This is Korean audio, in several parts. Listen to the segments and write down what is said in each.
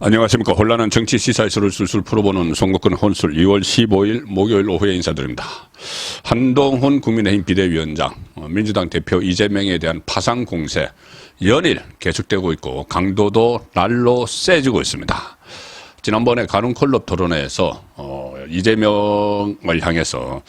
안녕하십니까. 혼란한 정치 시사에서를 술술 풀어보는 송국근 혼술 2월 15일 목요일 오후에 인사드립니다. 한동훈 국민의힘 비대위원장, 민주당 대표 이재명에 대한 파상 공세 연일 계속되고 있고 강도도 날로 세지고 있습니다. 지난번에 가능클럽 토론회에서 이재명을 향해서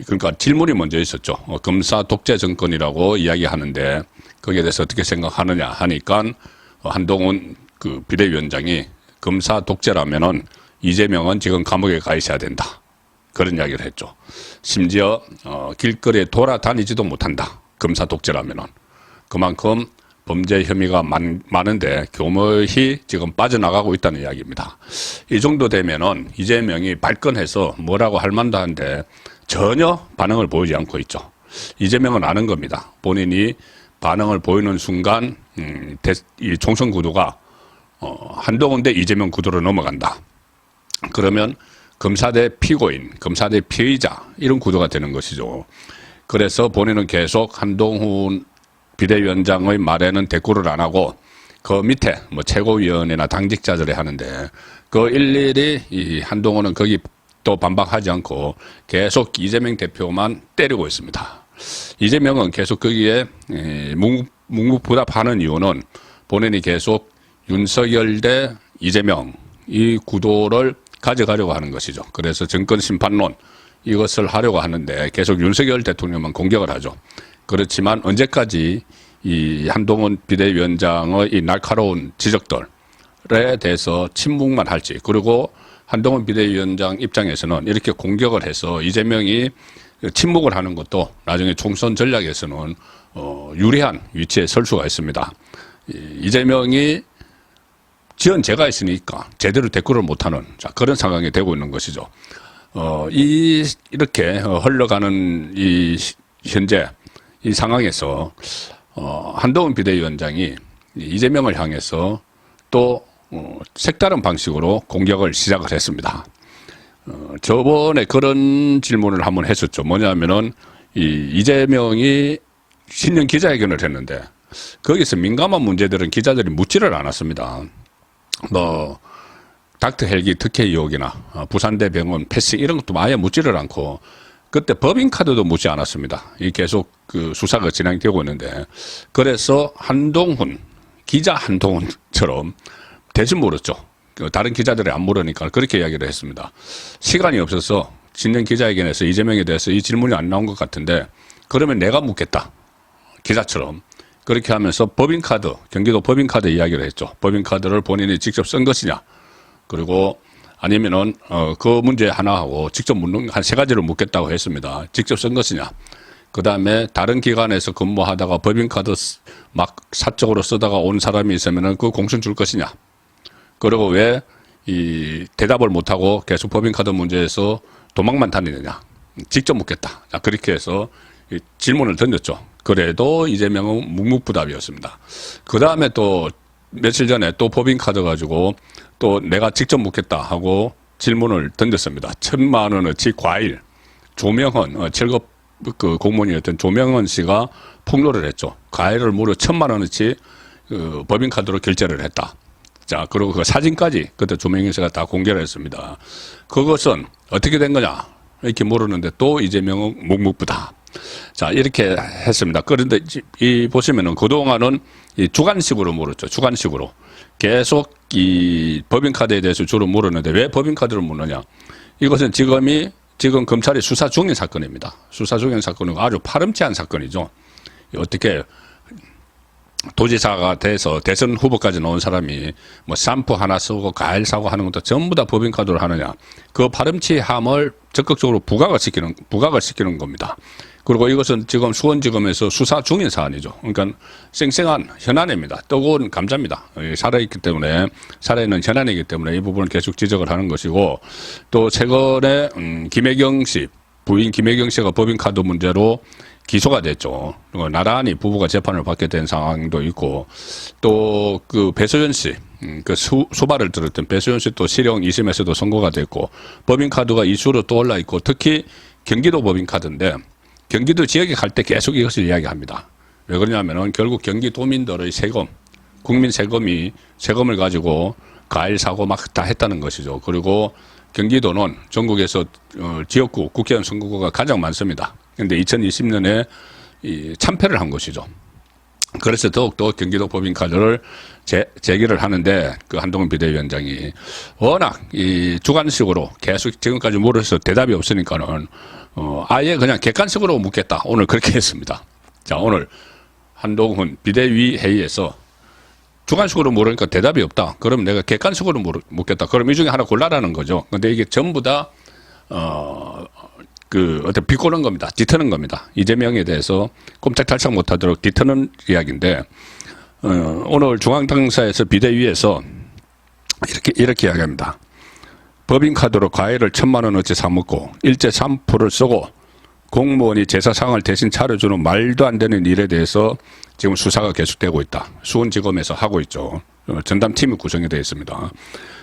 그러니까 질문이 먼저 있었죠. 검사 독재 정권이라고 이야기하는데 거기에 대해서 어떻게 생각하느냐 하니까 한동훈 그 비대위원장이 검사 독재라면은 이재명은 지금 감옥에 가 있어야 된다. 그런 이야기를 했죠. 심지어 길거리에 돌아다니지도 못한다. 검사 독재라면은. 그만큼 범죄 혐의가 많은데 교묘히 지금 빠져나가고 있다는 이야기입니다. 이 정도 되면은 이재명이 발끈해서 뭐라고 할 만도 한데 전혀 반응을 보이지 않고 있죠. 이재명은 아는 겁니다. 본인이 반응을 보이는 순간 이 총선 구도가 한동훈 대 이재명 구도로 넘어간다. 그러면 검사 대 피고인, 검사 대 피의자 이런 구도가 되는 것이죠. 그래서 본인은 계속 한동훈 비대위원장의 말에는 대꾸를 안 하고 그 밑에 뭐 최고위원이나 당직자들이 하는데 그 일일이 이 한동훈은 거기 또 반박하지 않고 계속 이재명 대표만 때리고 있습니다. 이재명은 계속 거기에 묵묵부답하는 이유는 본인이 계속 윤석열 대 이재명 이 구도를 가져가려고 하는 것이죠. 그래서 정권심판론 이것을 하려고 하는데 계속 윤석열 대통령만 공격을 하죠. 그렇지만 언제까지 이 한동훈 비대위원장의 이 날카로운 지적들에 대해서 침묵만 할지, 그리고 한동훈 비대위원장 입장에서는 이렇게 공격을 해서 이재명이 침묵을 하는 것도 나중에 총선 전략에서는 유리한 위치에 설 수가 있습니다. 이재명이 지연제가 있으니까 제대로 대꾸를 못하는 그런 상황이 되고 있는 것이죠. 이렇게 흘러가는 이 현재 이 상황에서 한동훈 비대위원장이 이재명을 향해서 또 색다른 방식으로 공격을 시작을 했습니다. 저번에 그런 질문을 한번 했었죠. 뭐냐면은 이재명이 신년 기자회견을 했는데 거기서 민감한 문제들은 기자들이 묻지를 않았습니다. 뭐 닥터 헬기 특혜 의혹이나 부산대병원 패스 이런 것도 아예 묻지를 않고 그때 법인카드도 묻지 않았습니다. 이 계속 그 수사가 진행되고 있는데 그래서 한동훈 기자 한동훈처럼 대신 물었죠. 다른 기자들이 안 물으니까 그렇게 이야기를 했습니다. 시간이 없어서 신년 기자회견에서 이재명에 대해서 이 질문이 안 나온 것 같은데 그러면 내가 묻겠다. 기자처럼. 그렇게 하면서 법인카드, 경기도 법인카드 이야기를 했죠. 법인카드를 본인이 직접 쓴 것이냐. 그리고 아니면은, 그 문제 하나 하고 직접 묻는, 한 세 가지를 묻겠다고 했습니다. 직접 쓴 것이냐. 그 다음에 다른 기관에서 근무하다가 법인카드 막 사적으로 쓰다가 온 사람이 있으면은 그 공천 줄 것이냐. 그리고 왜 이 대답을 못하고 계속 법인카드 문제에서 도망만 다니느냐. 직접 묻겠다. 자, 그렇게 해서 질문을 던졌죠. 그래도 이재명은 묵묵부답이었습니다. 그 다음에 또 며칠 전에 또 법인카드 가지고 또 내가 직접 묻겠다 하고 질문을 던졌습니다. 1,000만 원어치 과일. 조명헌, 7급 그 공무원이었던 조명헌 씨가 폭로를 했죠. 과일을 무려 1,000만 원어치 그 법인카드로 결제를 했다. 자, 그리고 그 사진까지 그때 조명헌 씨가 다 공개를 했습니다. 그것은 어떻게 된 거냐? 이렇게 물었는데 또 이재명은 묵묵부답. 자, 이렇게 했습니다. 그런데 이 보시면은 그동안은 이 주관식으로 물었죠. 주관식으로. 계속 이 법인카드에 대해서 주로 물었는데 왜 법인카드를 묻느냐. 이것은 지금 검찰이 수사 중인 사건입니다. 수사 중인 사건이고 아주 파렴치한 사건이죠. 어떻게 도지사가 돼서 대선 후보까지 나온 사람이 뭐 샴푸 하나 쓰고 과일 사고 하는 것도 전부 다 법인카드로 하느냐. 그 파렴치함을 적극적으로 부각을 시키는 겁니다. 그리고 이것은 지금 수원지검에서 수사 중인 사안이죠. 그러니까 쌩쌩한 현안입니다. 뜨거운 감자입니다. 살아있기 때문에, 살아있는 현안이기 때문에 이 부분을 계속 지적을 하는 것이고, 또 최근에 김혜경 씨, 부인 김혜경 씨가 법인카드 문제로 기소가 됐죠. 나란히 부부가 재판을 받게 된 상황도 있고, 또 그 배소연 씨, 그 수발을 들었던 배소연 씨 또 실형 2심에서도 선고가 됐고, 법인카드가 이슈로 또 올라 있고, 특히 경기도 법인카드인데, 경기도 지역에 갈 때 계속 이것을 이야기합니다. 왜 그러냐면은 결국 경기도민들의 세금, 국민 세금을 가지고 과일 사고 막 다 했다는 것이죠. 그리고 경기도는 전국에서 지역구 국회의원 선거구가 가장 많습니다. 그런데 2020년에 이 참패를 한 것이죠. 그래서 더욱더 경기도 법인카드를 제기를 하는데 그 한동훈 비대위원장이 워낙 이 주관식으로 계속 지금까지 물어서 대답이 없으니까는 아예 그냥 객관식으로 묻겠다. 오늘 그렇게 했습니다. 자, 오늘 한동훈 비대위 회의에서 주관식으로 물으니까 대답이 없다. 그럼 내가 객관식으로 묻겠다. 그럼 이 중에 하나 골라라는 거죠. 근데 이게 전부 다 어떤 비꼬는 겁니다. 뒤트는 겁니다. 이재명에 대해서 꼼짝달싹 못하도록 뒤트는 이야기인데, 오늘 중앙당사에서 비대위에서 이렇게 이야기합니다. 법인카드로 과일을 1,000만 원어치 사먹고 일제 3%를 쓰고 공무원이 제사상을 대신 차려주는 말도 안 되는 일에 대해서 지금 수사가 계속되고 있다. 수원지검에서 하고 있죠. 전담팀이 구성이 되어 있습니다.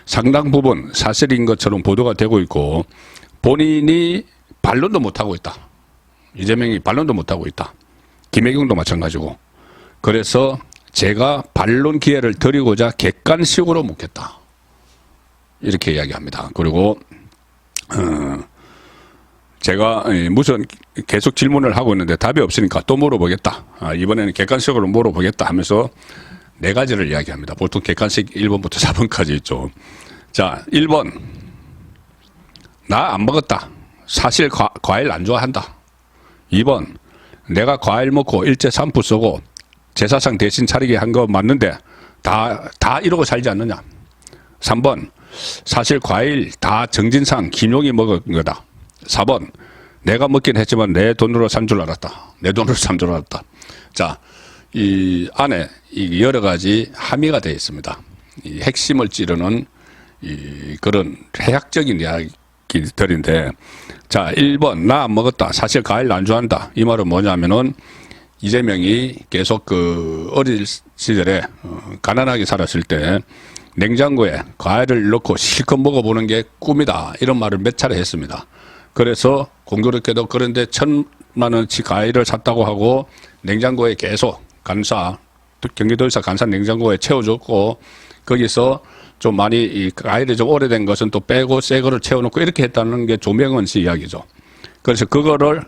상당 부분 사실인 것처럼 보도가 되고 있고 본인이 반론도 못하고 있다. 이재명이 반론도 못하고 있다. 김혜경도 마찬가지고. 그래서 제가 반론 기회를 드리고자 객관식으로 묻겠다. 이렇게 이야기합니다. 그리고 제가 무슨 계속 질문을 하고 있는데 답이 없으니까 또 물어보겠다. 이번에는 객관식으로 물어보겠다 하면서 4가지를 이야기합니다. 보통 객관식 1번부터 4번까지 있죠. 자, 1번. 나 안 먹었다. 사실 과일 안 좋아한다. 2번. 내가 과일 먹고 일제 3% 쓰고 제사상 대신 차리게 한 거 맞는데 다 이러고 살지 않느냐. 3번. 사실 과일 다 정진상 김용이 먹은 거다. 4번. 내가 먹긴 했지만 내 돈으로 산 줄 알았다. 내 돈으로 산 줄 알았다. 자, 이 안에 이 여러 가지 함의가 되어 있습니다. 이 핵심을 찌르는 그런 해학적인 이야기들인데, 자, 1번. 나 안 먹었다. 사실 과일 안 좋아한다. 이 말은 뭐냐면은 이재명이 계속 어릴 시절에 가난하게 살았을 때 냉장고에 과일을 넣고 실컷 먹어보는 게 꿈이다. 이런 말을 몇 차례 했습니다. 그래서 공교롭게도 그런데 1,000만 원치 과일을 샀다고 하고 냉장고에 계속 경기도에서 간사 냉장고에 채워줬고 거기서 좀 많이 이 과일이 좀 오래된 것은 또 빼고 새 거를 채워놓고 이렇게 했다는 게 조명은 씨 이야기죠. 그래서 그거를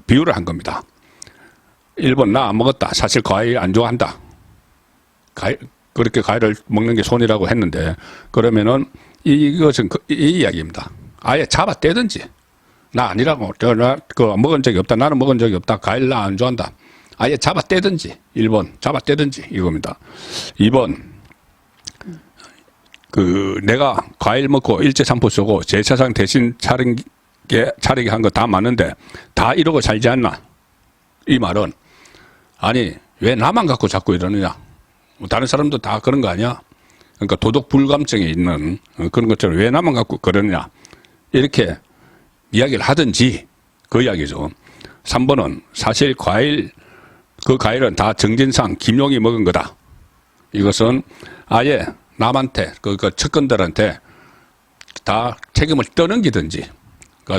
비유를 한 겁니다. 1번 나 안 먹었다. 사실 과일 안 좋아한다. 그렇게 과일을 먹는 게 손이라고 했는데 그러면은 이것은 이 이야기입니다. 아예 잡아 떼든지 나 아니라고 나 그거 먹은 적이 없다. 나는 먹은 적이 없다. 과일 나 안 좋아한다. 아예 잡아 떼든지 1번 잡아 떼든지 이겁니다. 2번 내가 과일 먹고 일제 3% 쓰고 제사상 대신 차리게 한 거 다 맞는데 다 이러고 살지 않나. 이 말은 아니 왜 나만 갖고 자꾸 이러느냐. 다른 사람도 다 그런 거 아니야. 그러니까 도덕 불감증에 있는 그런 것처럼 왜 나만 갖고 그러느냐. 이렇게 이야기를 하든지 그 이야기죠. 3번은 사실 그 과일은 다 정진상 김용이 먹은 거다. 이것은 아예 남한테 그 측근들한테 다 책임을 떠넘기든지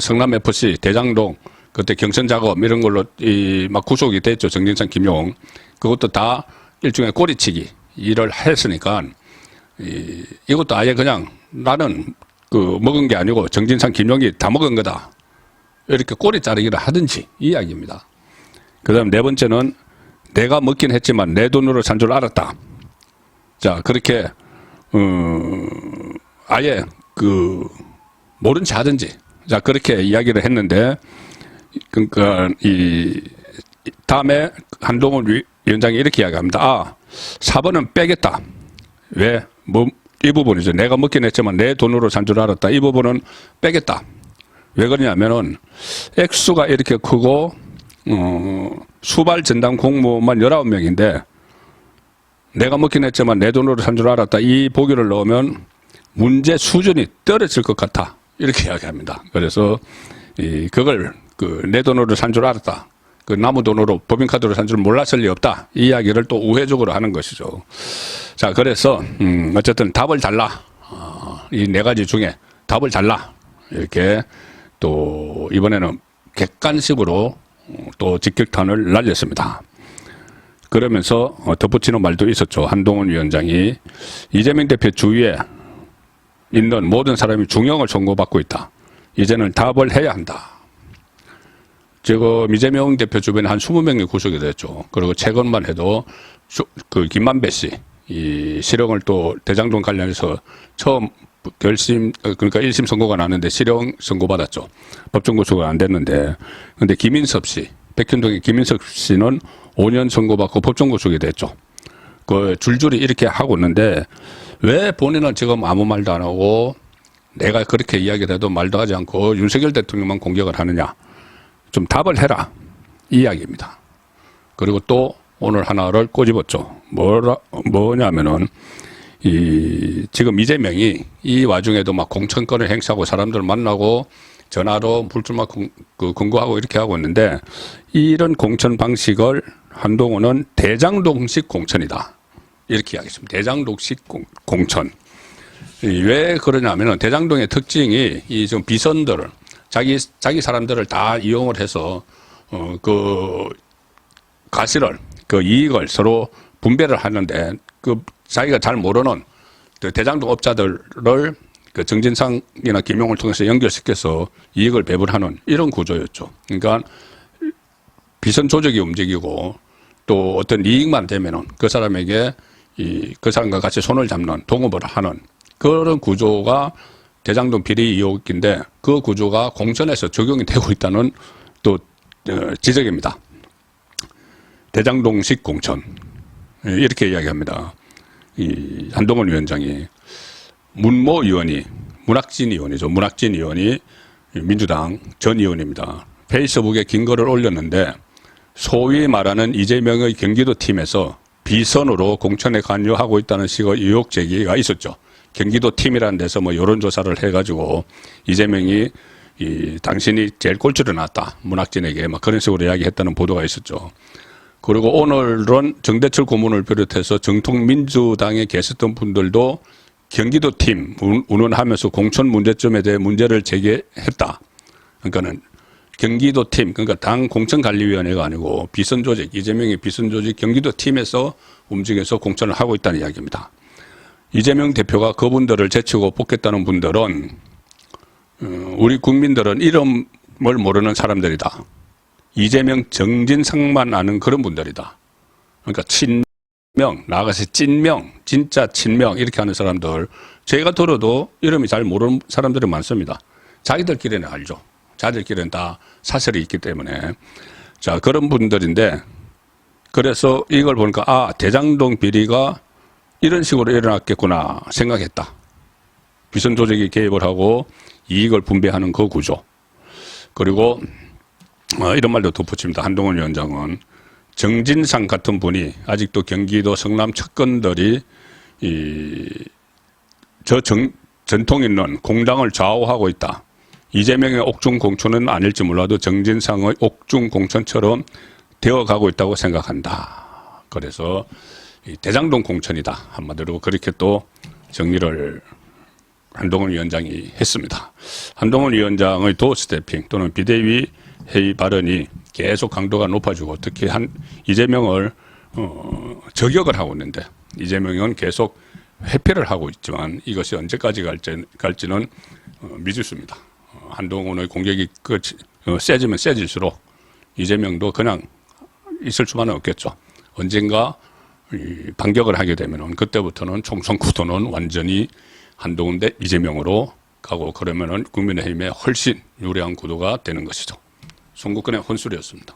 성남FC 대장동 그때 경선 작업 이런 걸로 막 구속이 됐죠. 정진상 김용 그것도 다 일종의 꼬리치기 일을 했으니까 이것도 아예 그냥 나는 먹은 게 아니고 정진상 김용이 다 먹은 거다. 이렇게 꼬리 자르기를 하든지 이 이야기입니다. 그 다음 4번째는 내가 먹긴 했지만 내 돈으로 산 줄 알았다. 자, 그렇게 아예 모른 체 하든지 자, 그렇게 이야기를 했는데 그러니까 다음에 한동훈 위원장이 이렇게 이야기합니다. 4번은 빼겠다. 왜? 이 부분이죠. 내가 먹긴 했지만 내 돈으로 산 줄 알았다. 이 부분은 빼겠다. 왜 그러냐면은 액수가 이렇게 크고 수발 전담 공무원만 19명인데 내가 먹긴 했지만 내 돈으로 산 줄 알았다. 이 보기를 넣으면 문제 수준이 떨어질 것 같아. 이렇게 이야기합니다. 그래서 그걸 내 돈으로 산 줄 알았다. 남의 돈으로 법인카드로 산 줄 몰랐을 리 없다. 이 이야기를 또 우회적으로 하는 것이죠. 자, 그래서 어쨌든 답을 달라. 이 4가지 중에 답을 달라. 이렇게 또 이번에는 객관식으로 또 직격탄을 날렸습니다. 그러면서 덧붙이는 말도 있었죠. 한동훈 위원장이 이재명 대표 주위에 있는 모든 사람이 중형을 선고받고 있다. 이제는 답을 해야 한다. 지금 이재명 대표 주변에 한 20명이 구속이 됐죠. 그리고 최근만 해도 그 김만배 씨, 이 실형을 또 대장동 관련해서 처음 결심, 그러니까 1심 선고가 나는데 실형 선고받았죠. 법정 구속은 안 됐는데. 근데 김인섭 씨, 백현동의 김인섭 씨는 5년 선고받고 법정 구속이 됐죠. 그 줄줄이 이렇게 하고 있는데 왜 본인은 지금 아무 말도 안 하고 내가 그렇게 이야기를 해도 말도 하지 않고 윤석열 대통령만 공격을 하느냐. 좀 답을 해라. 이 이야기입니다. 그리고 또 오늘 하나를 꼬집었죠. 뭐냐면은 지금 이재명이 이 와중에도 막 공천권을 행사하고 사람들 만나고 전화로 불출마 권고하고 이렇게 하고 있는데 이런 공천 방식을 한동훈은 대장동식 공천이다. 이렇게 이야기했습니다. 대장동식 공천. 왜 그러냐면은 대장동의 특징이 이 좀 비선들을 자기 사람들을 다 이용을 해서 그 가시를 그 이익을 서로 분배를 하는데 그 자기가 잘 모르는 그 대장동 업자들을 그 정진상이나 김용을 통해서 연결시켜서 이익을 배분하는 이런 구조였죠. 그러니까 비선 조직이 움직이고 또 어떤 이익만 되면은 그 사람에게 그 사람과 같이 손을 잡는 동업을 하는 그런 구조가 대장동 비리 의혹인데 그 구조가 공천에서 적용이 되고 있다는 또 지적입니다. 대장동식 공천 이렇게 이야기합니다. 이 한동훈 위원장이 문모 의원이 문학진 의원이죠. 문학진 의원이 민주당 전 의원입니다. 페이스북에 긴 글을 올렸는데 소위 말하는 이재명의 경기도 팀에서 비선으로 공천에 관여하고 있다는 식의 의혹 제기가 있었죠. 경기도 팀이라는 데서 뭐 여론조사를 해가지고 이재명이 당신이 제일 꼴찌를 놨다. 문학진에게 막 그런 식으로 이야기했다는 보도가 있었죠. 그리고 오늘은 정대철 고문을 비롯해서 정통민주당에 계셨던 분들도 경기도 팀 운운하면서 공천 문제점에 대해 문제를 제기했다. 그러니까는 경기도 팀, 그러니까 당 공천관리위원회가 아니고 비선조직, 이재명의 비선조직 경기도 팀에서 움직여서 공천을 하고 있다는 이야기입니다. 이재명 대표가 그분들을 제치고 뽑겠다는 분들은 우리 국민들은 이름을 모르는 사람들이다. 이재명 정진상만 아는 그런 분들이다. 그러니까 친명, 나아가서 찐명, 진짜 친명 이렇게 하는 사람들 제가 들어도 이름이 잘 모르는 사람들이 많습니다. 자기들끼리는 알죠. 자기들끼리는 다 사설이 있기 때문에 자 그런 분들인데 그래서 이걸 보니까 대장동 비리가 이런 식으로 일어났겠구나 생각했다. 비선 조직이 개입을 하고 이익을 분배하는 그 구조. 그리고 이런 말도 덧붙입니다. 한동훈 위원장은 정진상 같은 분이 아직도 경기도 성남 측근들이 전통 있는 공장을 좌우하고 있다. 이재명의 옥중 공천은 아닐지 몰라도 정진상의 옥중 공천처럼 되어가고 있다고 생각한다. 그래서 대장동 공천이다. 한마디로 그렇게 또 정리를 한동훈 위원장이 했습니다. 한동훈 위원장의 도어스태핑 또는 비대위 회의 발언이 계속 강도가 높아지고 특히 이재명을 저격을 하고 있는데 이재명은 계속 회피를 하고 있지만 이것이 언제까지 갈지는 미지수입니다. 한동훈의 공격이 세지면 세질수록 이재명도 그냥 있을 수만은 없겠죠. 언젠가 반격을 하게 되면은 그때부터는 총선 구도는 완전히 한동훈 대 이재명으로 가고 그러면은 국민의힘에 훨씬 유리한 구도가 되는 것이죠. 송국근의 혼술이었습니다.